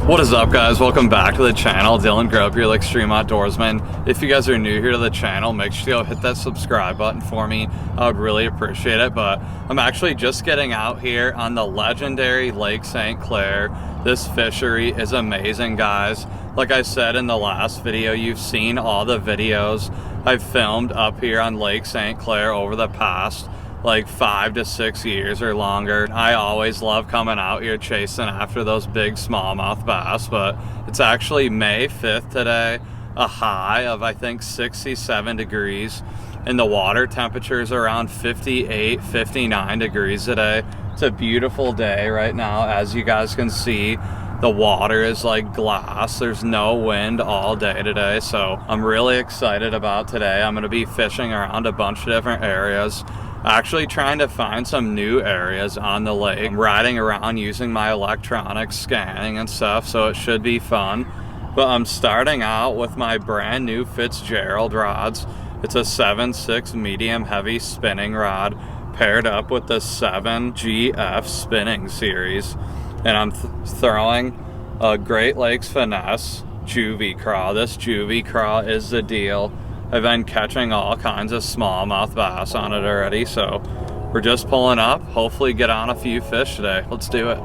What is up, guys? Welcome back to the channel. Dylan Grubb here, Extreme.Outdoorsmen. If you guys are new here to the channel, make sure you hit that subscribe button for me. I would really appreciate it. But I'm actually just getting out here on the legendary Lake St. Clair. This fishery is amazing, guys. Like I said in the last video, you've seen all the videos I've filmed up here on Lake St. Clair over the past like 5 to 6 years or longer. I always love coming out here chasing after those big smallmouth bass, but it's actually May 5th today, a high of I think 67 degrees, and the water temperature is around 58, 59 degrees today. It's a beautiful day right now. As you guys can see, the water is like glass. There's no wind all day today, so I'm really excited about today. I'm going to be fishing around a bunch of different areas, actually trying to find some new areas on the lake. I'm riding around using my electronics, scanning and stuff, so it should be fun. But I'm starting out with my brand new Fitzgerald rods. It's a 7/6 medium heavy spinning rod paired up with the 7GF spinning series. And I'm throwing a Great Lakes Finesse Juvy Craw. This Juvy Craw is the deal. I've been catching all kinds of smallmouth bass on it already, so we're just pulling up. Hopefully get on a few fish today. Let's do it.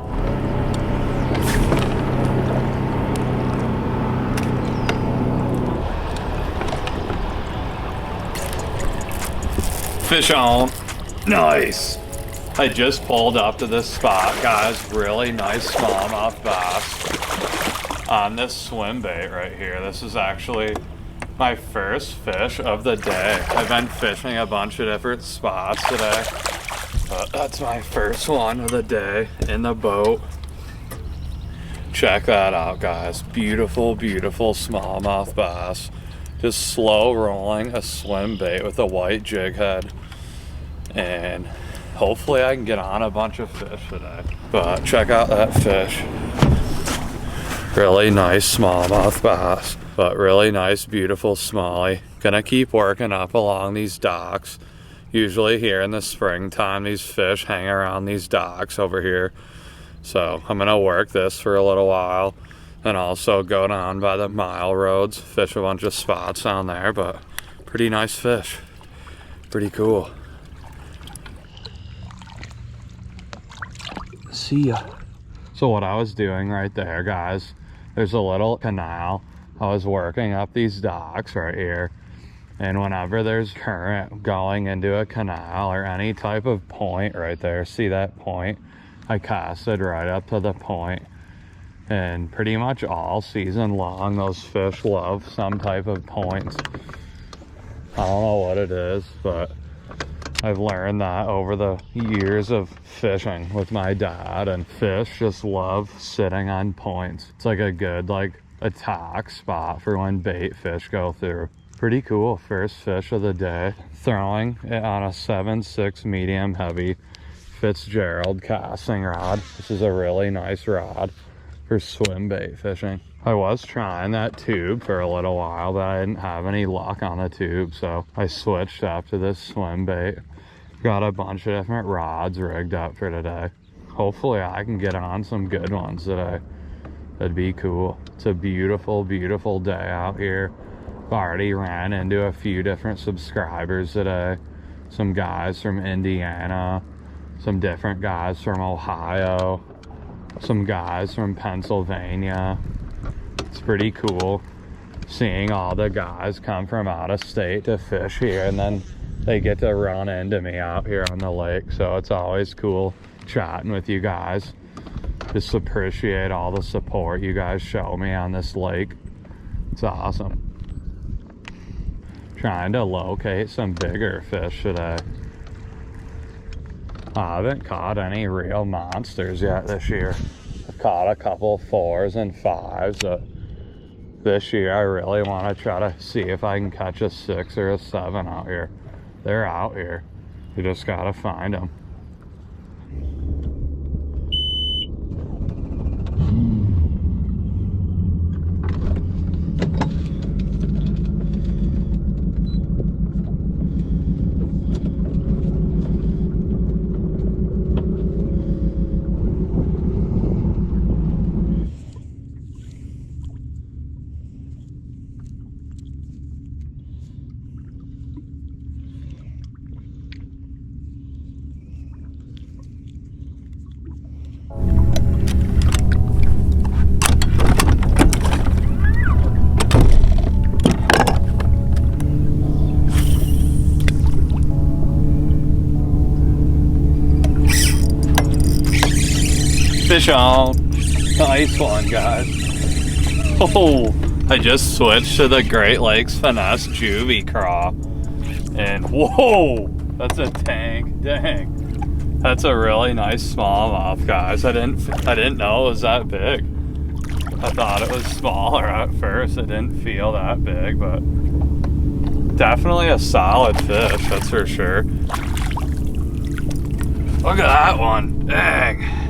Fish on. Nice. I just pulled up to this spot, guys. Really nice smallmouth bass on this swim bait right here. This is actually my first fish of the day. I've been fishing a bunch of different spots today, but that's my first one of the day in the boat. Check that out, guys. Beautiful, beautiful smallmouth bass. Just slow rolling a swim bait with a white jig head, and hopefully I can get on a bunch of fish today. But check out that fish. Really nice smallmouth bass, but really nice, beautiful smallie. Gonna keep working up along these docks. Usually here in the springtime, these fish hang around these docks over here. So I'm gonna work this for a little while and also go down by the mile roads, fish a bunch of spots down there, but pretty nice fish. Pretty cool. See ya. So what I was doing right there, guys, there's a little canal. I was working up these docks right here, and whenever there's current going into a canal or any type of point right there, see that point? I casted right up to the point, and pretty much all season long those fish love some type of points. I don't know what it is, but I've learned that over the years of fishing with my dad, and fish just love sitting on points. It's like a good attack spot for when bait fish go through. Pretty cool. First fish of the day. Throwing it on a 7/6 medium heavy Fitzgerald casting rod. This is a really nice rod for swim bait fishing. I was trying that tube for a little while, but I didn't have any luck on the tube, so I switched up to this swim bait. Got a bunch of different rods rigged up for today. Hopefully I can get on some good ones today. That'd be cool. It's a beautiful, beautiful day out here. I've already ran into a few different subscribers today. Some guys from Indiana, some different guys from Ohio, some guys from Pennsylvania. It's pretty cool seeing all the guys come from out of state to fish here, and then they get to run into me out here on the lake. So it's always cool chatting with you guys. Just appreciate all the support you guys show me on this lake. It's awesome. trying to locate some bigger fish today. I haven't caught any real monsters yet this year. I've caught a couple 4s and 5s, but this year I really want to try to see if I can catch a 6 or a 7 out here. They're out here. You just gotta find them. Fish on. Nice one, guys. Oh, I just switched to the Great Lakes Finesse Juvy Craw. And whoa, that's a tank. Dang. That's a really nice smallmouth, guys. I didn't know it was that big. I thought it was smaller at first. It didn't feel that big, but definitely a solid fish, that's for sure. Look at that one. Dang.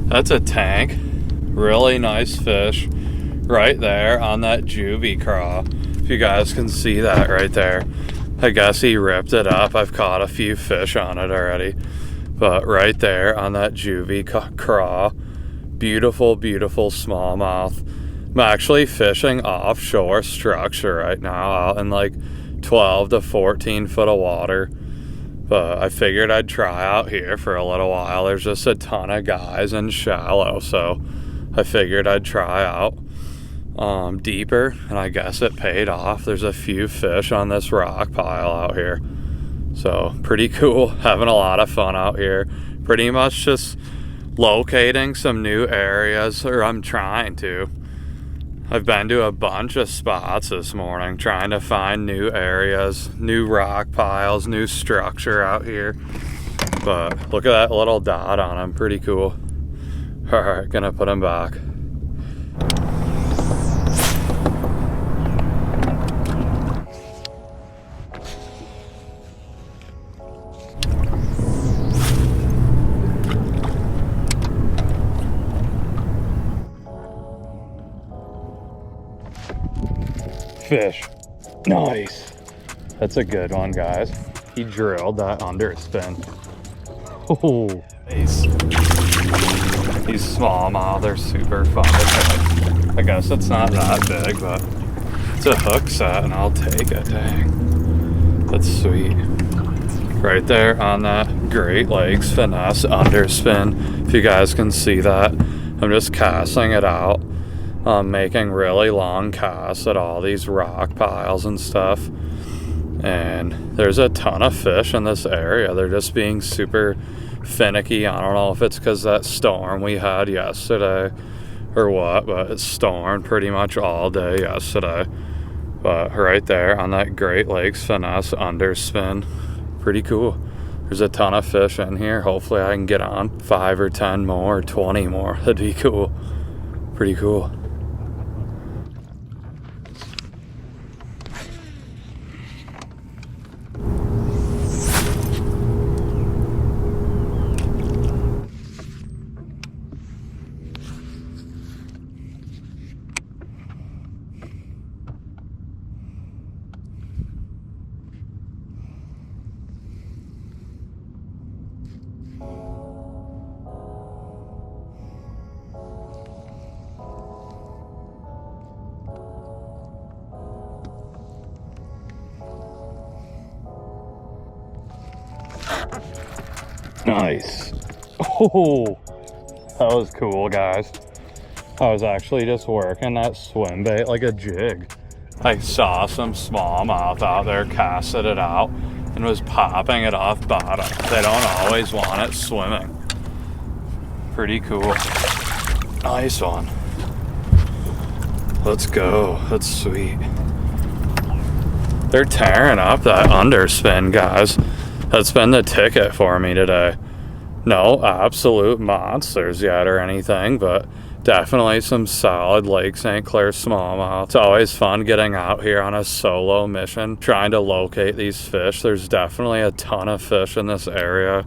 That's a tank. Really nice fish right there on that Juvy Craw. If you guys can see that right there. I guess he ripped it up. I've caught a few fish on it already. But right there on that Juvy Craw. Beautiful, beautiful smallmouth. I'm actually fishing offshore structure right now out in like 12 to 14 foot of water. But I figured I'd try out here for a little while. There's just a ton of guys in shallow, so I figured I'd try out deeper, and I guess it paid off. There's a few fish on this rock pile out here. So pretty cool, having a lot of fun out here. Pretty much just locating some new areas, or I'm trying to. I've been to a bunch of spots this morning trying to find new areas, new rock piles, new structure out here. But look at that little dot on him, pretty cool. All right, gonna put him back. Fish. Nice. That's a good one, guys. He drilled that underspin. Oh, nice. These smallmouth are super fun to catch. I guess it's not that big, but it's a hook set and I'll take it. Dang. That's sweet. Right there on that Great Lakes Finesse underspin. If you guys can see that, I'm just casting it out. Making really long casts at all these rock piles and stuff, and there's a ton of fish in this area. They're just being super finicky. I don't know if it's because that storm we had yesterday or what, but it stormed pretty much all day yesterday. But right there on that Great Lakes Finesse underspin, pretty cool. There's a ton of fish in here. Hopefully I can get on 5 or 10 more, 20 more. That'd be cool. Pretty cool. Nice. Oh, that was cool, guys. I was actually just working that swim bait like a jig. I saw some smallmouth out there, casted it out, and was popping it off bottom. They don't always want it swimming. Pretty cool. Nice one. Let's go. That's sweet. They're tearing up that underspin, guys. That's been the ticket for me today. No absolute monsters yet or anything, but definitely some solid Lake St. Clair smallmouth. It's always fun getting out here on a solo mission, trying to locate these fish. There's definitely a ton of fish in this area.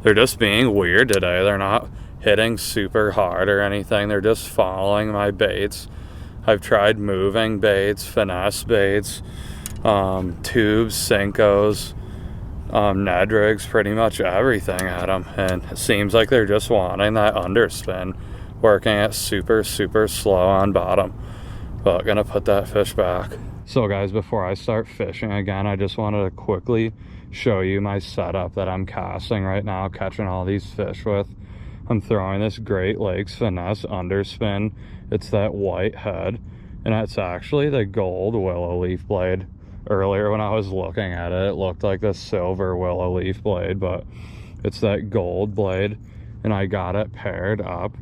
They're just being weird today. They're not hitting super hard or anything. They're just following my baits. I've tried moving baits, finesse baits, tubes, Senkos, Ned rigs, pretty much everything at them, and it seems like they're just wanting that underspin, working it super slow on bottom. But gonna put that fish back. So guys, before I start fishing again, I just wanted to quickly show you my setup that I'm casting right now, catching all these fish with. I'm throwing this Great Lakes Finesse underspin. It's that white head, and it's actually the gold willow leaf blade. Earlier when I was looking at it, it looked like the silver willow leaf blade, but it's that gold blade, and I got it paired up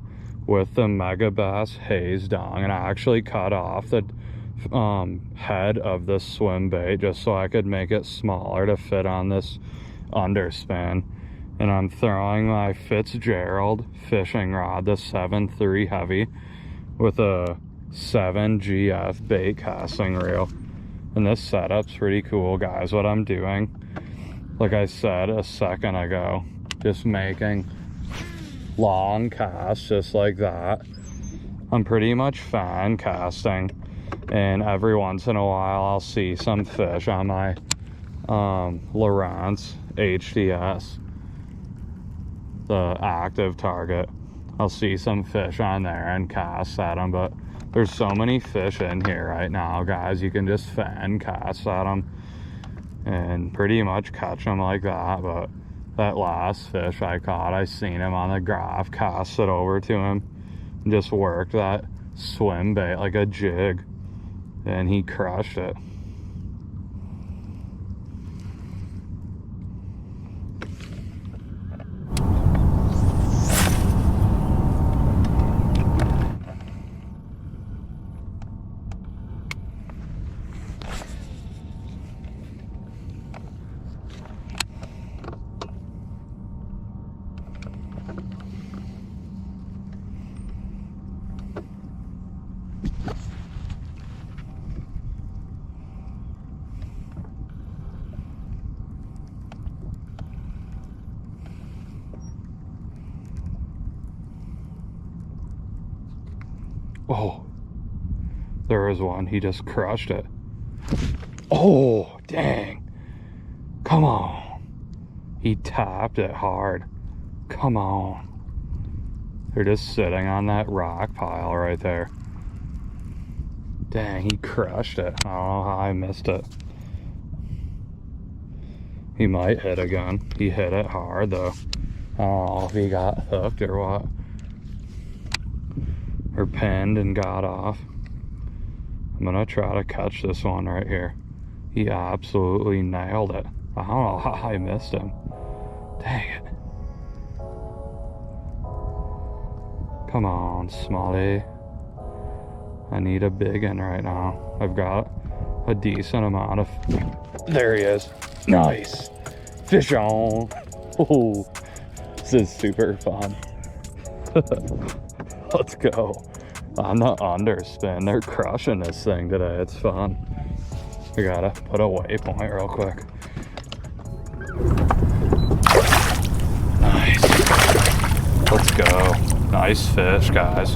with the Mega Bass Haze Dong, and I actually cut off the head of the swim bait just so I could make it smaller to fit on this underspin. And I'm throwing my Fitzgerald fishing rod, the 7.3 heavy, with a 7 GF bait casting reel. And this setup's pretty cool, guys. What I'm doing, like I said a second ago, just making long casts just like that. I'm pretty much fan casting, and every once in a while I'll see some fish on my Lowrance HDS, the active target. I'll see some fish on there and cast at them, but there's so many fish in here right now, guys. You can just fan cast at them and pretty much catch them like that. But that last fish I caught, I seen him on the graph, cast it over to him, and just worked that swim bait like a jig, and he crushed it. Oh, there is one. He just crushed it. Oh, dang. Come on. He tapped it hard. Come on. They're just sitting on that rock pile right there. Dang, he crushed it. I don't know how I missed it. He might hit again. He hit it hard though. I don't know if he got hooked or what. Or pinned and got off. I'm gonna try to catch this one right here. He absolutely nailed it. I don't know how I missed him. Dang it. Come on, Smallie. I need a big one right now. I've got a decent amount of... There he is. Nice. Fish on. Oh, this is super fun. Let's go. On the underspin. They're crushing this thing today. It's fun. I gotta put a waypoint real quick. Nice. Let's go. Nice fish, guys.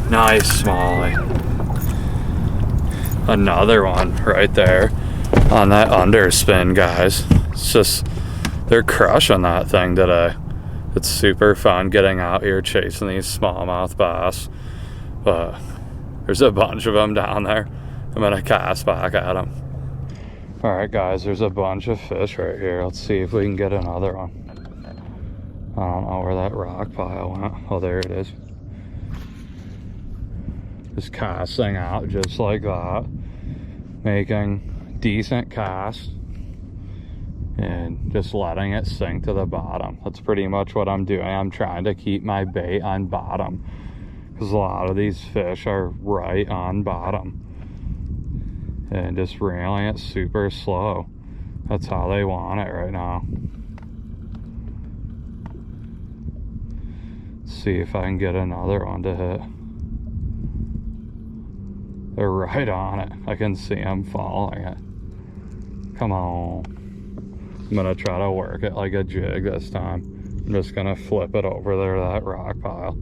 Nice Smallie. Another one right there on that underspin, guys. It's just, they're crushing that thing today. It's super fun getting out here chasing these smallmouth bass, but there's a bunch of them down there. I'm gonna cast back at them. All right, guys, there's a bunch of fish right here. Let's see if we can get another one. I don't know where that rock pile went. Oh, there it is. Just casting out just like that, making decent casts and just letting it sink to the bottom. That's pretty much what I'm doing. I'm trying to keep my bait on bottom because a lot of these fish are right on bottom. and just reeling it super slow. That's how they want it right now. See if I can get another one to hit. They're right on it. I can see them following it. Come on. I'm gonna try to work it like a jig this time. I'm just gonna flip it over there to that rock pile.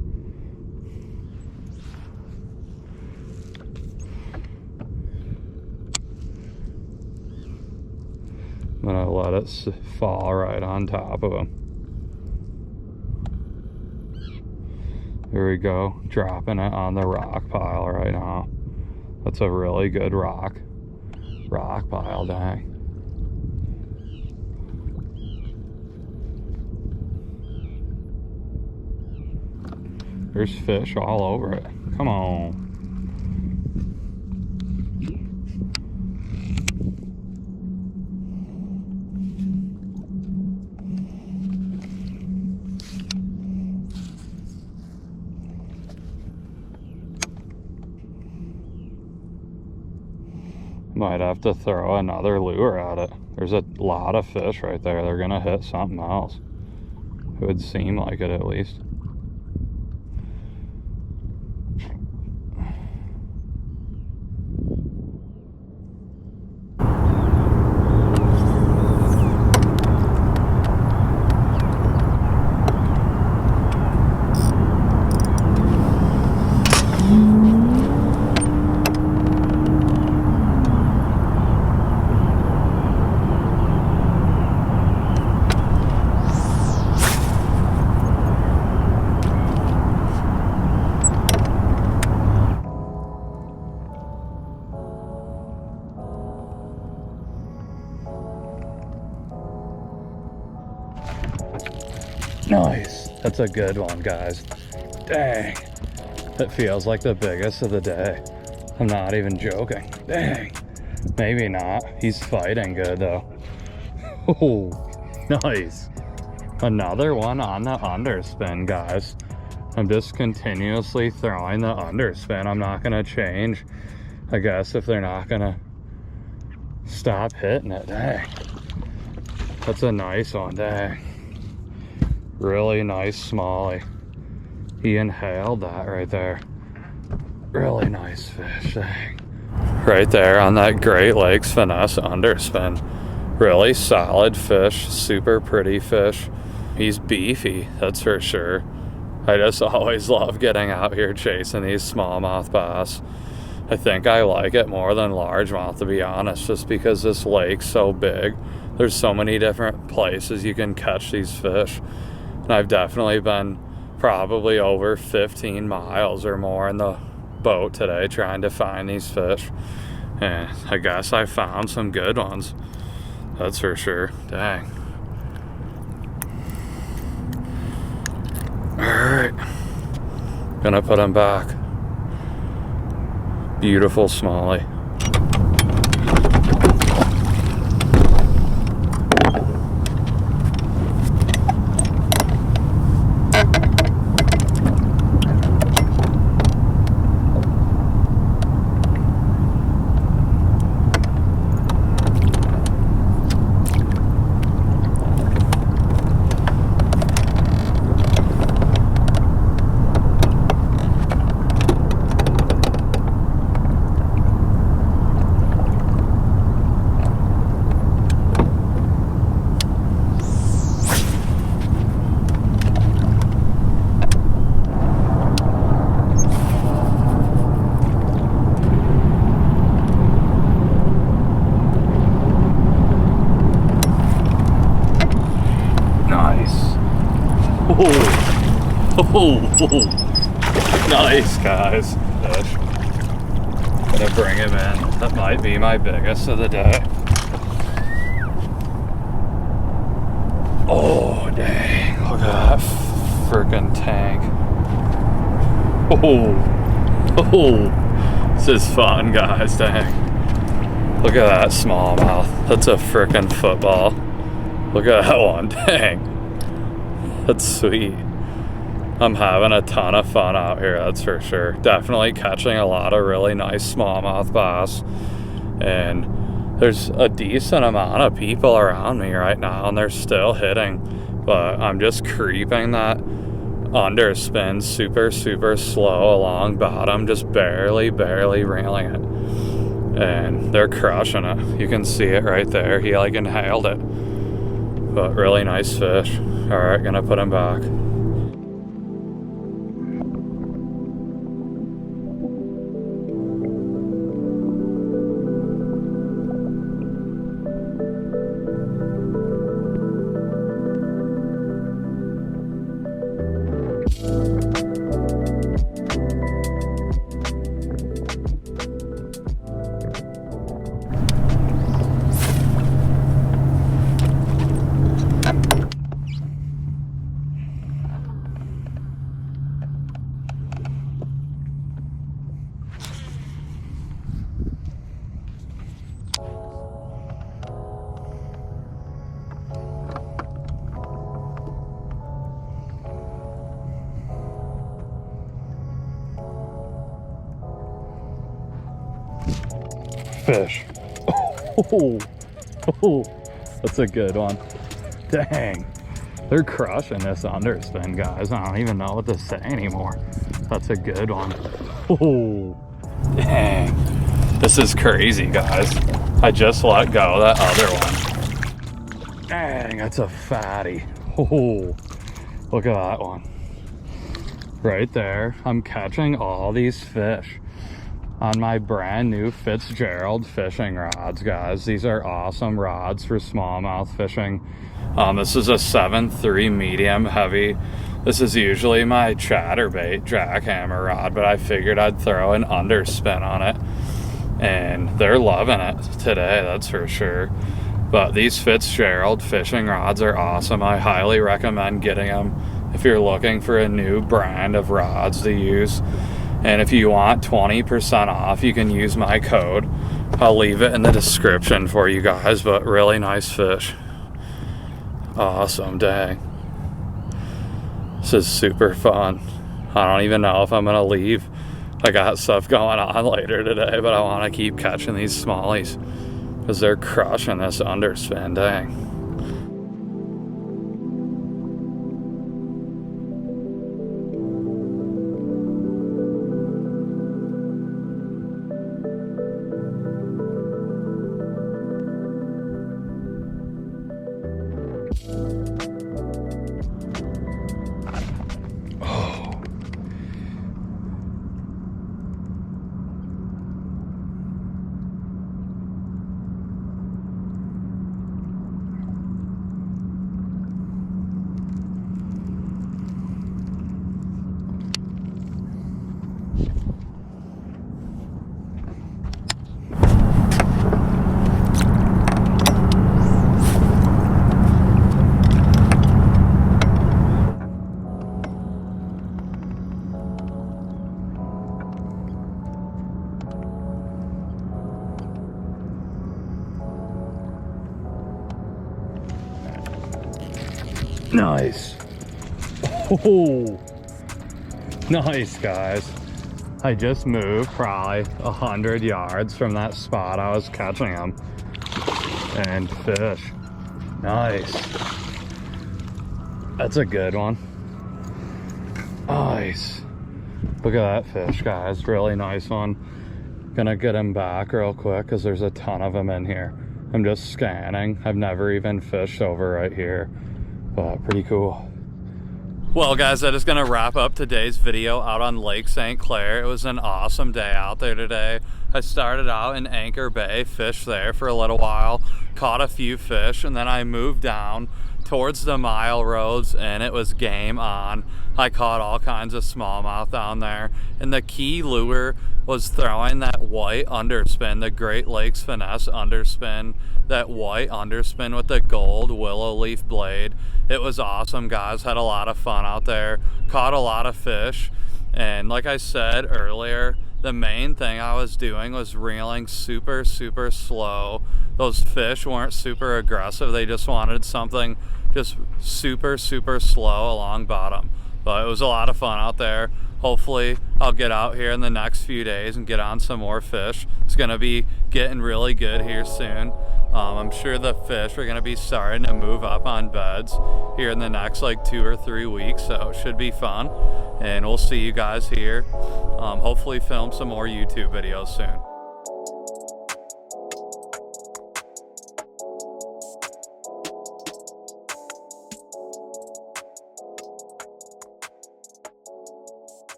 I'm gonna let it fall right on top of him. Here we go, dropping it on the rock pile right now. That's a really good rock pile, dang. There's fish all over it. Come on. Might have to throw another lure at it. There's a lot of fish right there. They're gonna hit something else. It would seem like it at least. Nice. That's a good one, guys. Dang. That feels like the biggest of the day. I'm not even joking. Dang. Maybe not. He's fighting good though. Oh, nice. Another one on the underspin, guys. I'm just continuously throwing the underspin. I'm not gonna change, I guess, if they're not gonna stop hitting it. Dang. That's a nice one, dang. Really nice smallie. He inhaled that right there. Really nice fish, dang. Right there on that Great Lakes Finesse underspin. Really solid fish, super pretty fish. He's beefy, that's for sure. I just always love getting out here chasing these smallmouth bass. I think I like it more than largemouth, to be honest, just because this lake's so big. There's so many different places you can catch these fish. And I've definitely been probably over 15 miles or more in the boat today trying to find these fish. And I guess I found some good ones. That's for sure. Dang. Alright. Gonna put him back. Beautiful smallie. Oh, nice, guys. Fish. Gonna bring him in. That might be my biggest of the day. Oh, dang. Look at that freaking tank. Oh, this is fun, guys. Dang. Look at that smallmouth. That's a freaking football. Look at that one. Dang. That's sweet. I'm having a ton of fun out here, that's for sure. Definitely catching a lot of really nice smallmouth bass. And there's a decent amount of people around me right now, and they're still hitting, but I'm just creeping that underspin super slow along bottom, just barely reeling it, and they're crushing it. You can see it right there. He like inhaled it, but really nice fish. All right, gonna put him back. Fish. Oh, that's a good one. Dang, they're crushing this underspin, guys. I don't even know what to say anymore. That's a good one. Oh, dang, this is crazy, guys. I just let go of that other one. Dang, that's a fatty. Oh, look at that one right there. I'm catching all these fish on my brand new Fitzgerald fishing rods, guys. These are awesome rods for smallmouth fishing. This is a 7.3 medium heavy. This is usually my chatterbait jackhammer rod, but I figured I'd throw an underspin on it, and they're loving it today, that's for sure. But these Fitzgerald fishing rods are awesome. I highly recommend getting them if you're looking for a new brand of rods to use. And if you want 20% off, you can use my code. I'll leave it in the description for you guys, but really nice fish. Awesome, dang. This is super fun. I don't even know if I'm gonna leave. I got stuff going on later today, but I wanna keep catching these smallies because they're crushing this underspin, dang. Nice. Oh, nice, guys. I just moved probably 100 yards from that spot I was catching them, and fish. Nice. That's a good one. Nice. Look at that fish, guys. Really nice one. Gonna get him back real quick because there's a ton of them in here. I'm just scanning. I've never even fished over right here, but pretty cool. Well, guys, that is gonna wrap up today's video out on Lake St. Clair. It was an awesome day out there today. I started out in Anchor Bay, fished there for a little while, caught a few fish, and then I moved down towards the mile roads and it was game on. I caught all kinds of smallmouth down there, and the key lure was throwing that white underspin, the Great Lakes Finesse underspin, that white underspin with the gold willow leaf blade. It was awesome, guys. Had a lot of fun out there, caught a lot of fish, and like I said earlier, the main thing I was doing was reeling super slow. Those fish weren't super aggressive. They just wanted something just super slow along bottom. But it was a lot of fun out there. Hopefully I'll get out here in the next few days and get on some more fish. It's gonna be getting really good here soon. I'm sure the fish are gonna be starting to move up on beds here in the next like 2 or 3 weeks, so it should be fun. And we'll see you guys here. Hopefully film some more YouTube videos soon.